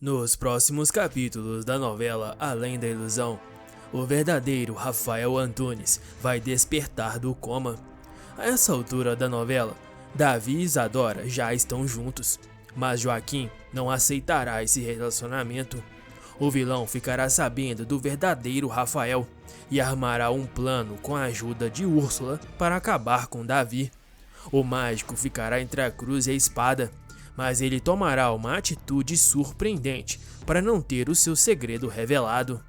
Nos próximos capítulos da novela Além da Ilusão, o verdadeiro Rafael Antunes vai despertar do coma. A essa altura da novela, Davi e Isadora já estão juntos, mas Joaquim não aceitará esse relacionamento. O vilão ficará sabendo do verdadeiro Rafael e armará um plano com a ajuda de Úrsula para acabar com Davi. O mágico ficará entre a cruz e a espada, mas ele tomará uma atitude surpreendente para não ter o seu segredo revelado.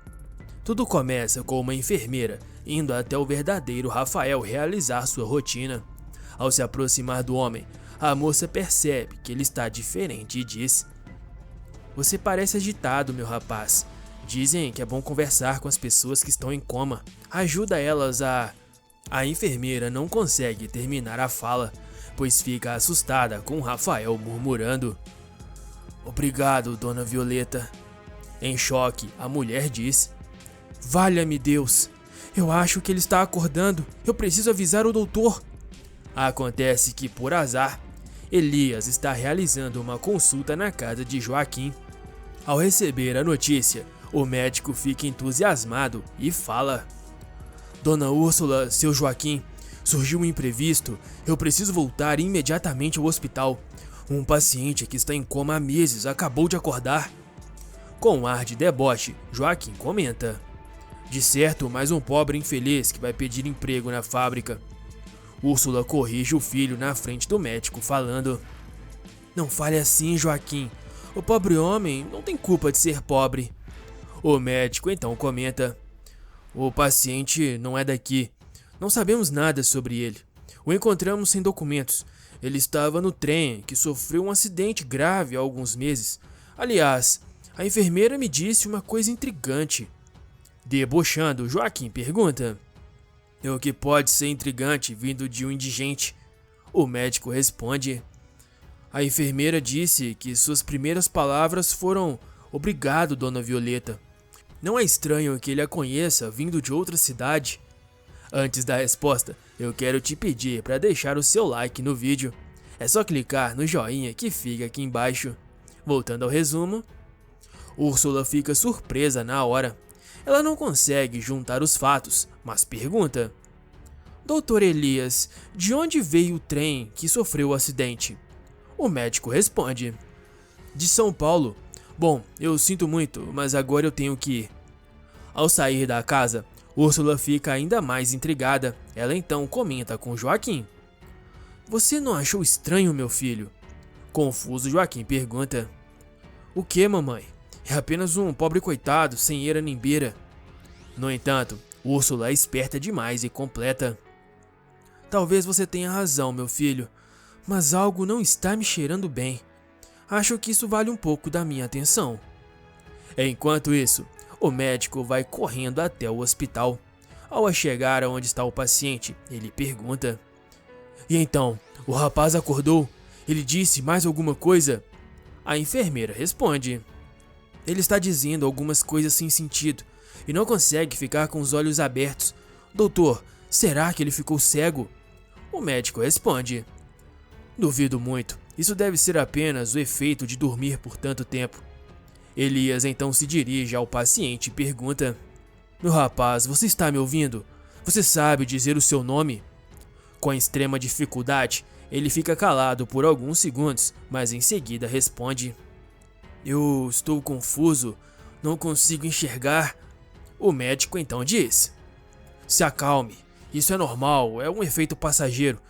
Tudo começa com uma enfermeira indo até o verdadeiro Rafael realizar sua rotina. Ao se aproximar do homem, a moça percebe que ele está diferente e diz: "Você parece agitado, meu rapaz. Dizem que é bom conversar com as pessoas que estão em coma. Ajuda elas a..." A enfermeira não consegue terminar a fala, pois fica assustada com Rafael murmurando: "Obrigado, dona Violeta." Em choque, a mulher diz: "Valha-me Deus, eu acho que ele está acordando, eu preciso avisar o doutor." Acontece que, por azar, Elias está realizando uma consulta na casa de Joaquim. Ao receber a notícia, o médico fica entusiasmado e fala: "Dona Úrsula, seu Joaquim, surgiu um imprevisto, eu preciso voltar imediatamente ao hospital. Um paciente que está em coma há meses acabou de acordar." Com um ar de deboche, Joaquim comenta: "De certo, mais um pobre infeliz que vai pedir emprego na fábrica." Úrsula corrige o filho na frente do médico, falando: "Não fale assim, Joaquim. O pobre homem não tem culpa de ser pobre." O médico então comenta: "O paciente não é daqui. Não sabemos nada sobre ele. O encontramos sem documentos. Ele estava no trem que sofreu um acidente grave há alguns meses. Aliás, a enfermeira me disse uma coisa intrigante." Debochando, Joaquim pergunta: "O que pode ser intrigante vindo de um indigente?" O médico responde: "A enfermeira disse que suas primeiras palavras foram: 'Obrigado, dona Violeta.' Não é estranho que ele a conheça vindo de outra cidade?" Antes da resposta, eu quero te pedir para deixar o seu like no vídeo. É só clicar no joinha que fica aqui embaixo. Voltando ao resumo, Úrsula fica surpresa na hora. Ela não consegue juntar os fatos, mas pergunta: "Doutor Elias, de onde veio o trem que sofreu o acidente?" O médico responde: "De São Paulo. Bom, eu sinto muito, mas agora eu tenho que ir." Ao sair da casa, Úrsula fica ainda mais intrigada. Ela então comenta com Joaquim: "Você não achou estranho, meu filho?" Confuso, Joaquim pergunta: "O que, mamãe? É apenas um pobre coitado, sem eira nem beira." No entanto, Úrsula é esperta demais e completa: "Talvez você tenha razão, meu filho, mas algo não está me cheirando bem. Acho que isso vale um pouco da minha atenção." Enquanto isso, o médico vai correndo até o hospital. Ao chegar onde está o paciente, ele pergunta: "E então, o rapaz acordou? Ele disse mais alguma coisa?" A enfermeira responde: "Ele está dizendo algumas coisas sem sentido e não consegue ficar com os olhos abertos. Doutor, será que ele ficou cego?" O médico responde: "Duvido muito. Isso deve ser apenas o efeito de dormir por tanto tempo." Elias então se dirige ao paciente e pergunta: "Meu rapaz, você está me ouvindo? Você sabe dizer o seu nome?" Com extrema dificuldade, ele fica calado por alguns segundos, mas em seguida responde: "Eu estou confuso, não consigo enxergar." O médico então diz: "Se acalme, isso é normal, é um efeito passageiro.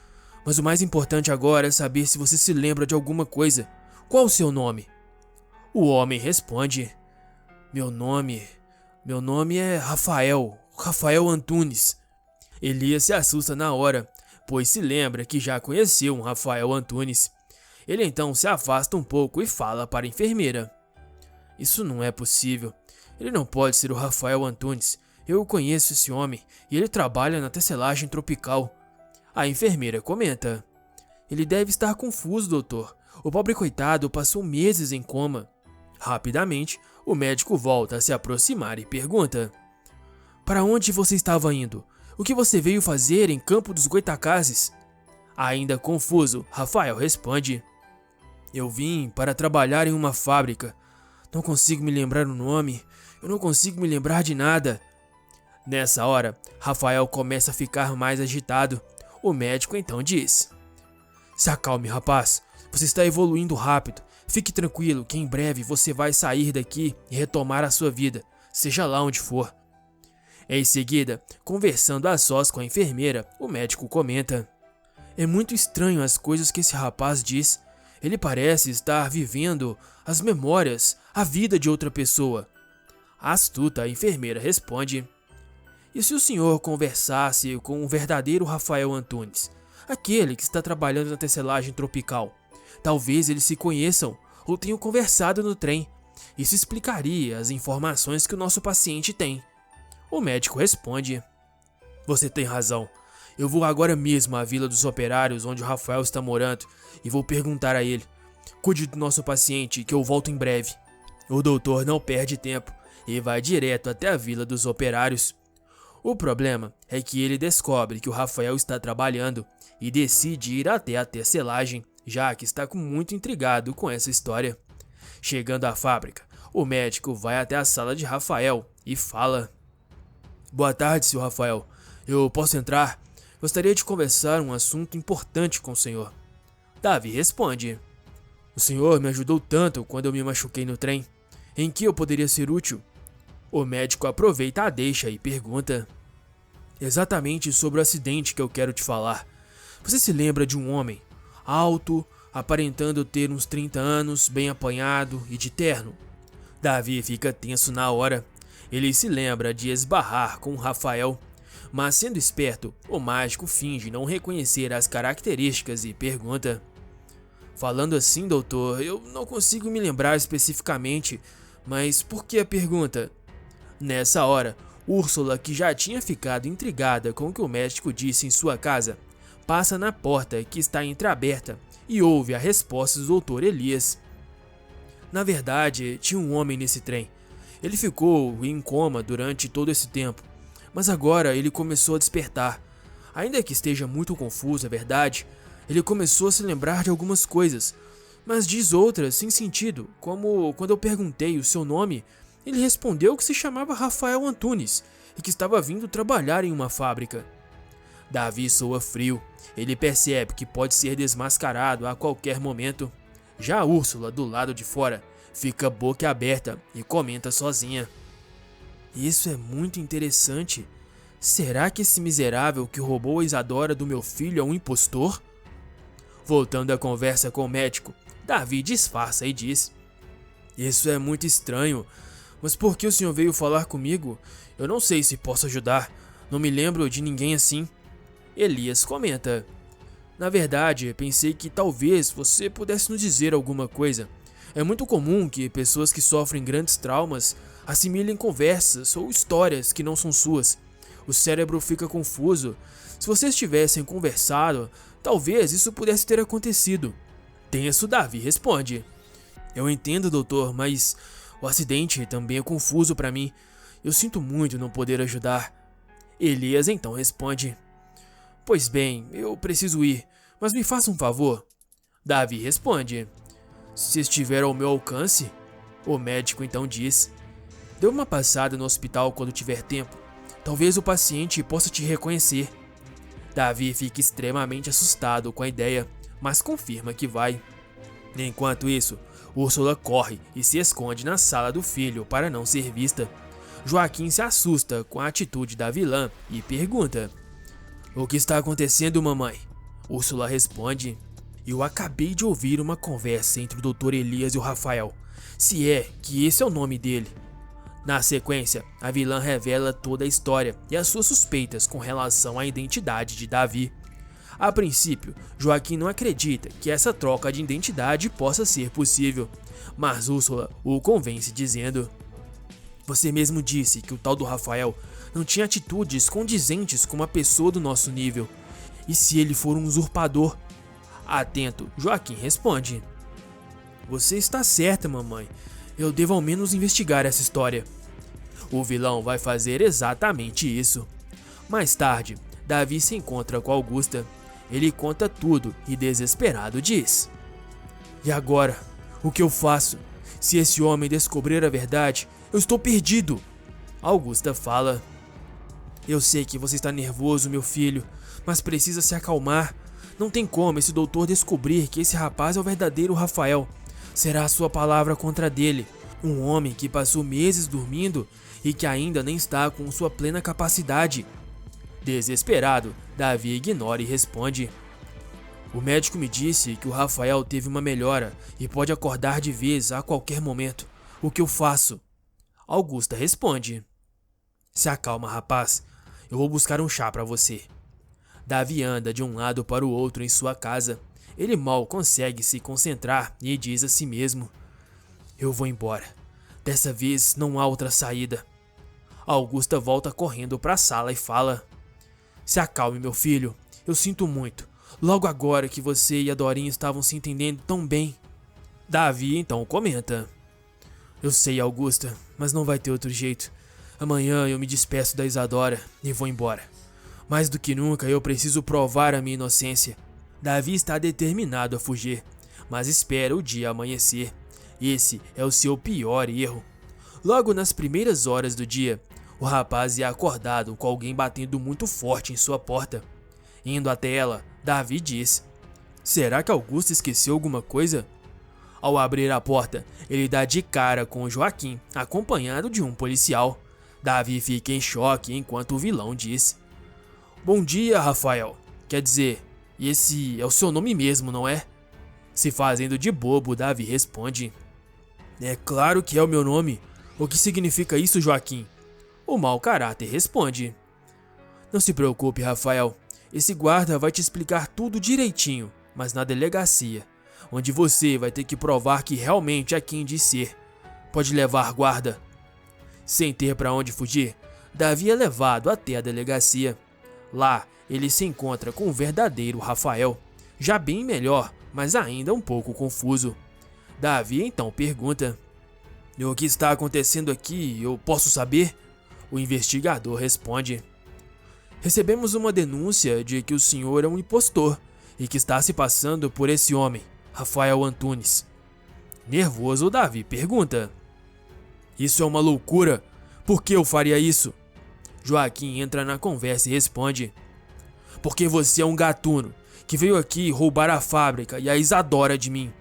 Mas o mais importante agora é saber se você se lembra de alguma coisa. Qual o seu nome?" O homem responde: Meu nome é Rafael Antunes." Elias se assusta na hora, pois se lembra que já conheceu um Rafael Antunes. Ele então se afasta um pouco e fala para a enfermeira: "Isso não é possível. Ele não pode ser o Rafael Antunes. Eu conheço esse homem e ele trabalha na tecelagem tropical." A enfermeira comenta: "Ele deve estar confuso, doutor. O pobre coitado passou meses em coma." Rapidamente, o médico volta a se aproximar e pergunta: "Para onde você estava indo? O que você veio fazer em Campo dos Goitacazes?" Ainda confuso, Rafael responde: "Eu vim para trabalhar em uma fábrica. Não consigo me lembrar o nome. Eu não consigo me lembrar de nada. Nessa hora, Rafael começa a ficar mais agitado. O médico então diz: se acalme, rapaz. Você está evoluindo rápido. Fique tranquilo que em breve você vai sair daqui e retomar a sua vida, seja lá onde for. Em seguida, conversando a sós com a enfermeira, o médico comenta: é muito estranho as coisas que esse rapaz diz. Ele parece estar vivendo as memórias, a vida de outra pessoa. A astuta enfermeira responde: e se o senhor conversasse com o verdadeiro Rafael Antunes, aquele que está trabalhando na tecelagem tropical? Talvez eles se conheçam ou tenham conversado no trem. Isso explicaria as informações que o nosso paciente tem. O médico responde: você tem razão. Eu vou agora mesmo à Vila dos Operários, onde o Rafael está morando, e vou perguntar a ele. Cuide do nosso paciente, que eu volto em breve. O doutor não perde tempo e vai direto até a Vila dos Operários. O problema é que ele descobre que o Rafael está trabalhando e decide ir até a tecelagem, já que está muito intrigado com essa história. Chegando à fábrica, o médico vai até a sala de Rafael e fala: boa tarde, Sr. Rafael. Eu posso entrar? Gostaria de conversar um assunto importante com o senhor. Davi responde: o senhor me ajudou tanto quando eu me machuquei no trem. Em que eu poderia ser útil? O médico aproveita a deixa e pergunta: exatamente sobre o acidente que eu quero te falar. Você se lembra de um homem alto, aparentando ter uns 30 anos, bem apanhado e de terno? Davi fica tenso na hora. Ele se lembra de esbarrar com Rafael, mas sendo esperto, o mágico finge não reconhecer as características e pergunta: falando assim, doutor, eu não consigo me lembrar especificamente, mas por que a pergunta? Nessa hora, Úrsula, que já tinha ficado intrigada com o que o médico disse em sua casa, passa na porta que está entreaberta e ouve a resposta do Dr. Elias. Na verdade, tinha um homem nesse trem. Ele ficou em coma durante todo esse tempo, mas agora ele começou a despertar. Ainda que esteja muito confuso, é verdade, ele começou a se lembrar de algumas coisas, mas diz outras sem sentido, como quando eu perguntei o seu nome, ele respondeu que se chamava Rafael Antunes e que estava vindo trabalhar em uma fábrica. Davi soa frio. Ele percebe que pode ser desmascarado a qualquer momento. Já Úrsula, do lado de fora, fica boca aberta e comenta sozinha: isso é muito interessante. Será que esse miserável que roubou a Isadora do meu filho é um impostor? Voltando à conversa com o médico, Davi disfarça e diz: isso é muito estranho. Mas por que o senhor veio falar comigo? Eu não sei se posso ajudar. Não me lembro de ninguém assim. Elias comenta: na verdade, pensei que talvez você pudesse nos dizer alguma coisa. É muito comum que pessoas que sofrem grandes traumas assimilem conversas ou histórias que não são suas. O cérebro fica confuso. Se vocês tivessem conversado, talvez isso pudesse ter acontecido. Tenso, Davi responde: eu entendo, doutor, mas o acidente também é confuso para mim. Eu sinto muito não poder ajudar. Elias então responde: pois bem, eu preciso ir, mas me faça um favor. Davi responde: se estiver ao meu alcance. O médico então diz: dê uma passada no hospital quando tiver tempo. Talvez o paciente possa te reconhecer. Davi fica extremamente assustado com a ideia, mas confirma que vai. Enquanto isso, Úrsula corre e se esconde na sala do filho para não ser vista. Joaquim se assusta com a atitude da vilã e pergunta: o que está acontecendo, mamãe? Úrsula responde: eu acabei de ouvir uma conversa entre o Dr. Elias e o Rafael, se é que esse é o nome dele. Na sequência, a vilã revela toda a história e as suas suspeitas com relação à identidade de Davi. A princípio, Joaquim não acredita que essa troca de identidade possa ser possível, mas Úrsula o convence dizendo: você mesmo disse que o tal do Rafael não tinha atitudes condizentes com uma pessoa do nosso nível. E se ele for um usurpador? Atento, Joaquim responde: você está certa, mamãe. Eu devo ao menos investigar essa história. O vilão vai fazer exatamente isso. Mais tarde, Davi se encontra com Augusta. Ele conta tudo e, desesperado, diz: e agora? O que eu faço? Se esse homem descobrir a verdade, eu estou perdido. Augusta fala: Eu sei que você está nervoso, meu filho, mas precisa se acalmar. Não tem como esse doutor descobrir que esse rapaz é o verdadeiro Rafael. Será a sua palavra contra dele. Um homem que passou meses dormindo e que ainda nem está com sua plena capacidade. Desesperado, Davi ignora e responde: O médico me disse que o Rafael teve uma melhora e pode acordar de vez a qualquer momento. O que eu faço? Augusta responde: Se acalma, rapaz. Eu vou buscar um chá para você. Davi anda de um lado para o outro em sua casa. Ele mal consegue se concentrar e diz a si mesmo: Eu vou embora. Dessa vez não há outra saída. Augusta volta correndo para a sala e fala: Se acalme, meu filho. Eu sinto muito. Logo agora que você e a Dorinha estavam se entendendo tão bem. Davi então comenta: Eu sei, Augusta, mas não vai ter outro jeito. Amanhã eu me despeço da Isadora e vou embora. Mais do que nunca eu preciso provar a minha inocência. Davi está determinado a fugir, mas espera o dia amanhecer. Esse é o seu pior erro. Logo nas primeiras horas do dia, o rapaz é acordado com alguém batendo muito forte em sua porta. Indo até ela, Davi diz: Será que Augusto esqueceu alguma coisa? Ao abrir a porta, ele dá de cara com Joaquim, acompanhado de um policial. Davi fica em choque enquanto o vilão diz: Bom dia, Rafael. Quer dizer, esse é o seu nome mesmo, não é? Se fazendo de bobo, Davi responde: É claro que é o meu nome. O que significa isso, Joaquim? O mau caráter responde: Não se preocupe, Rafael. Esse guarda vai te explicar tudo direitinho, mas na delegacia, onde você vai ter que provar que realmente é quem diz ser. Pode levar, guarda. Sem ter para onde fugir, Davi é levado até a delegacia. Lá, ele se encontra com o verdadeiro Rafael, já bem melhor, mas ainda um pouco confuso. Davi então pergunta: O que está acontecendo aqui? Eu posso saber? O investigador responde: Recebemos uma denúncia de que o senhor é um impostor e que está se passando por esse homem, Rafael Antunes. Nervoso, Davi pergunta: Isso é uma loucura. Por que eu faria isso? Joaquim entra na conversa e responde: Porque você é um gatuno que veio aqui roubar a fábrica e a Isadora de mim.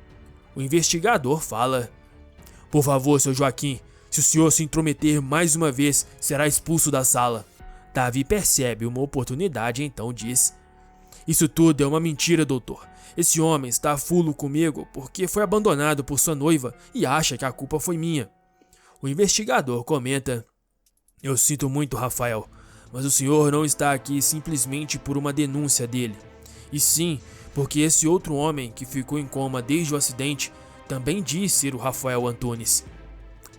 O investigador fala: Por favor, seu Joaquim, se o senhor se intrometer mais uma vez, será expulso da sala. Davi percebe uma oportunidade e então diz: Isso tudo é uma mentira, doutor. Esse homem está fulo comigo porque foi abandonado por sua noiva e acha que a culpa foi minha. O investigador comenta: Eu sinto muito, Rafael, mas o senhor não está aqui simplesmente por uma denúncia dele, e sim porque esse outro homem que ficou em coma desde o acidente também diz ser o Rafael Antunes.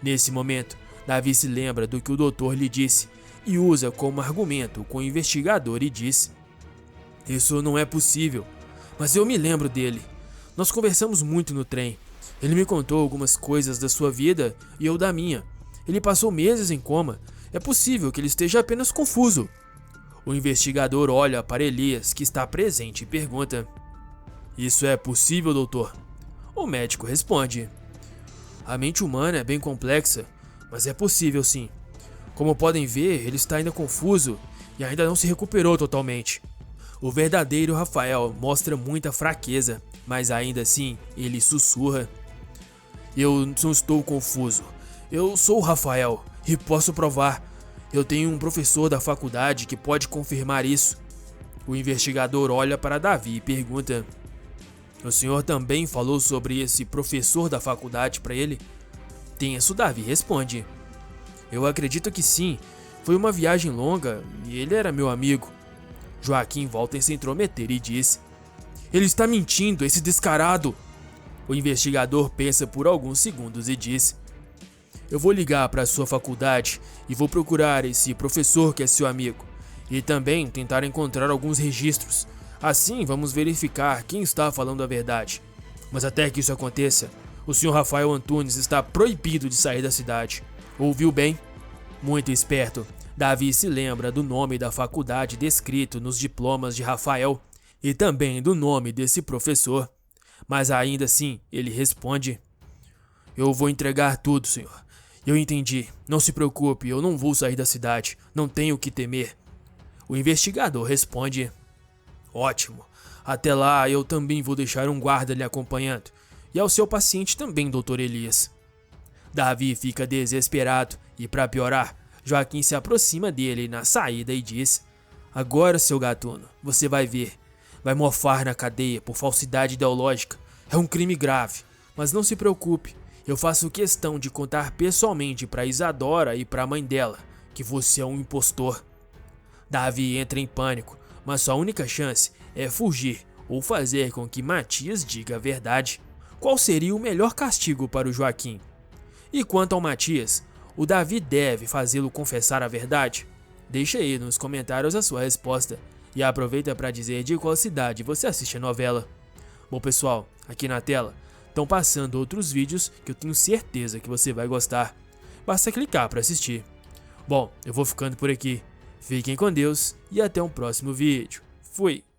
Nesse momento, Davi se lembra do que o doutor lhe disse e usa como argumento com o investigador e diz: Isso não é possível, mas eu me lembro dele. Nós conversamos muito no trem. Ele me contou algumas coisas da sua vida e eu da minha. Ele passou meses em coma. É possível que ele esteja apenas confuso. O investigador olha para Elias, que está presente, e pergunta: Isso é possível, doutor? O médico responde: A mente humana é bem complexa, mas é possível sim. Como podem ver, ele está ainda confuso e ainda não se recuperou totalmente. O verdadeiro Rafael mostra muita fraqueza, mas ainda assim ele sussurra: Eu não estou confuso. Eu sou o Rafael e posso provar. Eu tenho um professor da faculdade que pode confirmar isso. O investigador olha para Davi e pergunta: O senhor também falou sobre esse professor da faculdade para ele? Tenso, Davi responde: Eu acredito que sim. Foi uma viagem longa e ele era meu amigo. Joaquim volta a se intrometer e diz: Ele está mentindo, esse descarado. O investigador pensa por alguns segundos e diz: Eu vou ligar para a sua faculdade e vou procurar esse professor que é seu amigo e também tentar encontrar alguns registros. Assim vamos verificar quem está falando a verdade. Mas até que isso aconteça, o senhor Rafael Antunes está proibido de sair da cidade. Ouviu bem? Muito esperto, Davi se lembra do nome da faculdade descrito nos diplomas de Rafael e também do nome desse professor. Mas ainda assim ele responde: Eu vou entregar tudo, senhor. Eu entendi. Não se preocupe, eu não vou sair da cidade. Não tenho o que temer. O investigador responde: Ótimo. Até lá, eu também vou deixar um guarda lhe acompanhando. E ao seu paciente também, Dr. Elias. Davi fica desesperado e, para piorar, Joaquim se aproxima dele na saída e diz: Agora, seu gatuno, você vai ver. Vai mofar na cadeia por falsidade ideológica. É um crime grave. Mas não se preocupe, eu faço questão de contar pessoalmente para Isadora e para a mãe dela que você é um impostor. Davi entra em pânico, mas sua única chance é fugir ou fazer com que Matias diga a verdade. Qual seria o melhor castigo para o Joaquim? E quanto ao Matias, o Davi deve fazê-lo confessar a verdade? Deixa aí nos comentários a sua resposta e aproveita para dizer de qual cidade você assiste a novela. Bom pessoal, aqui na tela estão passando outros vídeos que eu tenho certeza que você vai gostar. Basta clicar para assistir. Bom, eu vou ficando por aqui. Fiquem com Deus e até um próximo vídeo. Fui!